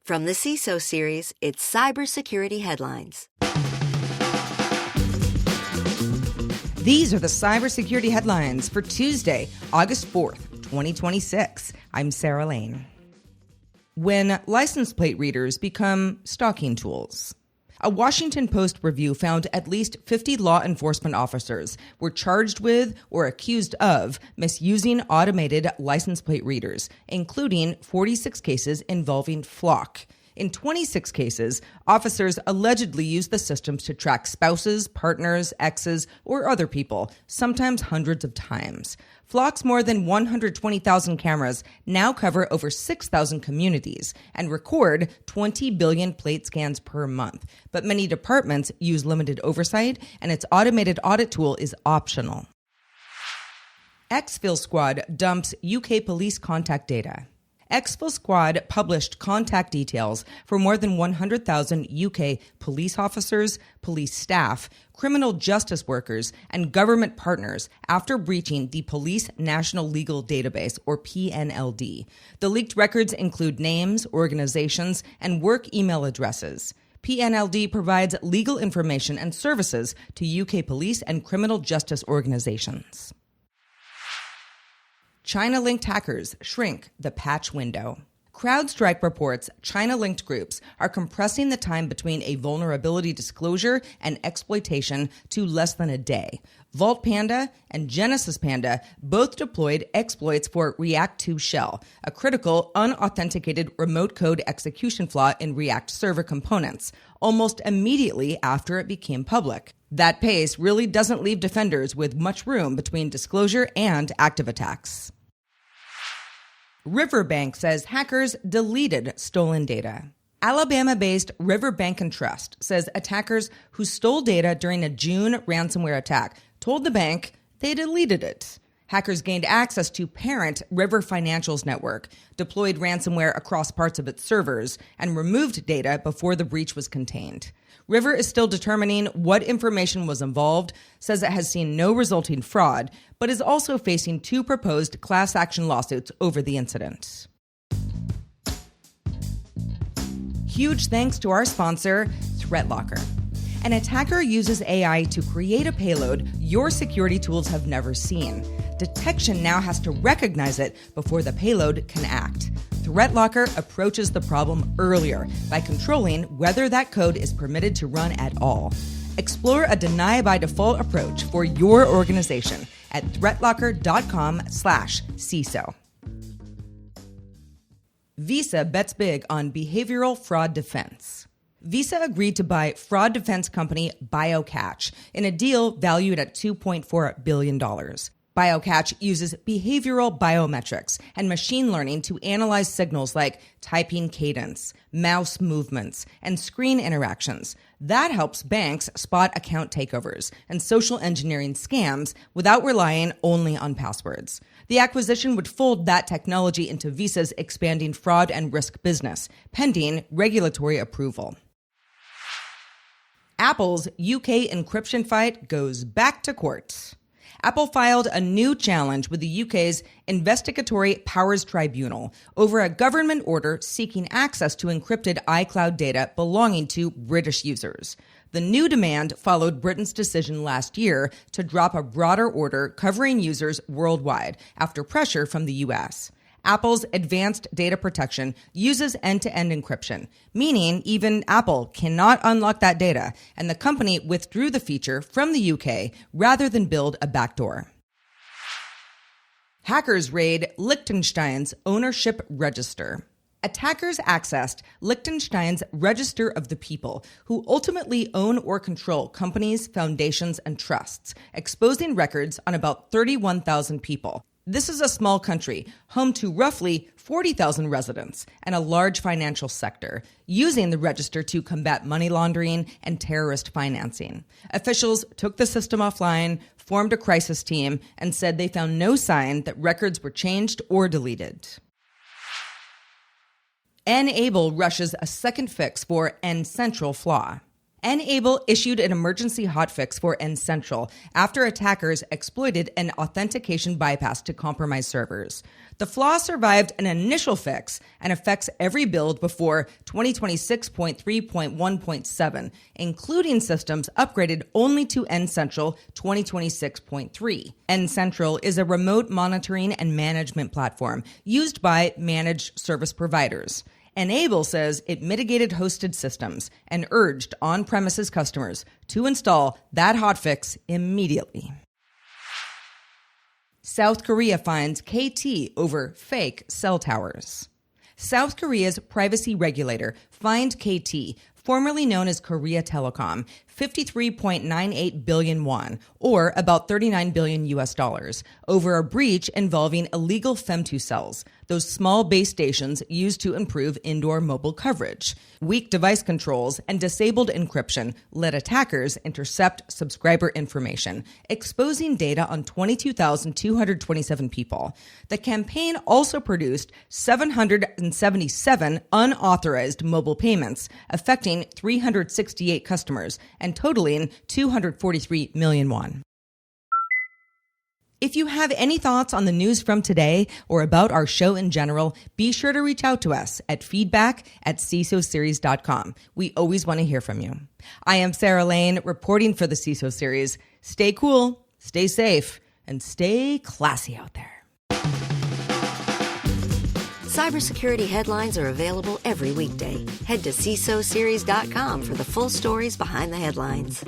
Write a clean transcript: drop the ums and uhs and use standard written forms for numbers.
From the CISO series, it's Cybersecurity Headlines. These are the cybersecurity headlines for Tuesday, August 4th, 2026. I'm Sarah Lane. When license plate readers become stalking tools. A Washington Post review found at least 50 law enforcement officers were charged with or accused of misusing automated license plate readers, including 46 cases involving Flock. In 26 cases, officers allegedly used the systems to track spouses, partners, exes, or other people, sometimes hundreds of times. Flock's more than 120,000 cameras now cover over 6,000 communities and record 20 billion plate scans per month. But many departments use limited oversight, and its automated audit tool is optional. ExfilSquad dumps UK police contact data. ExfilSquad published contact details for more than 100,000 UK police officers, police staff, criminal justice workers, and government partners after breaching the Police National Legal Database, or PNLD. The leaked records include names, organizations, and work email addresses. PNLD provides legal information and services to UK police and criminal justice organizations. China-linked hackers shrink the patch window. CrowdStrike reports China-linked groups are compressing the time between a vulnerability disclosure and exploitation to less than a day. Vault Panda and Genesis Panda both deployed exploits for React 2 Shell, a critical, unauthenticated remote code execution flaw in React server components, almost immediately after it became public. That pace really doesn't leave defenders with much room between disclosure and active attacks. Riverbank says hackers deleted stolen data. Alabama-based Riverbank & Trust says attackers who stole data during a June ransomware attack told the bank they deleted it. Hackers gained access to parent River Financial's network, deployed ransomware across parts of its servers, and removed data before the breach was contained. River is still determining what information was involved, says it has seen no resulting fraud, but is also facing 2 proposed class action lawsuits over the incident. Huge thanks to our sponsor, ThreatLocker. An attacker uses AI to create a payload your security tools have never seen. Detection now has to recognize it before the payload can act. ThreatLocker approaches the problem earlier by controlling whether that code is permitted to run at all. Explore a deny-by-default approach for your organization at threatlocker.com/CISO. Visa bets big on behavioral fraud defense. Visa agreed to buy fraud defense company BioCatch in a deal valued at $2.4 billion. BioCatch uses behavioral biometrics and machine learning to analyze signals like typing cadence, mouse movements, and screen interactions. That helps banks spot account takeovers and social engineering scams without relying only on passwords. The acquisition would fold that technology into Visa's expanding fraud and risk business, pending regulatory approval. Apple's UK encryption fight goes back to court. Apple filed a new challenge with the UK's Investigatory Powers Tribunal over a government order seeking access to encrypted iCloud data belonging to British users. The new demand followed Britain's decision last year to drop a broader order covering users worldwide after pressure from the US. Apple's advanced data protection uses end-to-end encryption, meaning even Apple cannot unlock that data, and the company withdrew the feature from the UK rather than build a backdoor. Hackers raid Liechtenstein's ownership register. Attackers accessed Liechtenstein's Register of the People, who ultimately own or control companies, foundations, and trusts, exposing records on about 31,000 people. This is a small country, home to roughly 40,000 residents and a large financial sector, using the register to combat money laundering and terrorist financing. Officials took the system offline, formed a crisis team, and said they found no sign that records were changed or deleted. N-Able rushes a second fix for N-Central flaw. N-able issued an emergency hotfix for N-Central after attackers exploited an authentication bypass to compromise servers. The flaw survived an initial fix and affects every build before 2026.3.1.7, including systems upgraded only to N-Central 2026.3. N-Central is a remote monitoring and management platform used by managed service providers. N-able says it mitigated hosted systems and urged on-premises customers to install that hotfix immediately. South Korea finds KT over fake cell towers. South Korea's privacy regulator fined KT, formerly known as Korea Telecom, 53.98 billion won, or about $39 billion US dollars, over a breach involving illegal femtocells, those small base stations used to improve indoor mobile coverage. Weak device controls and disabled encryption let attackers intercept subscriber information, exposing data on 22,227 people. The campaign also produced 777 unauthorized mobile payments, affecting 368 customers and totaling 243 million won. If you have any thoughts on the news from today or about our show in general, be sure to reach out to us at feedback@CISOseries.com. We always want to hear from you. I am Sarah Lane, reporting for the CISO Series. Stay cool, stay safe, and stay classy out there. Cybersecurity headlines are available every weekday. Head to CISOseries.com for the full stories behind the headlines.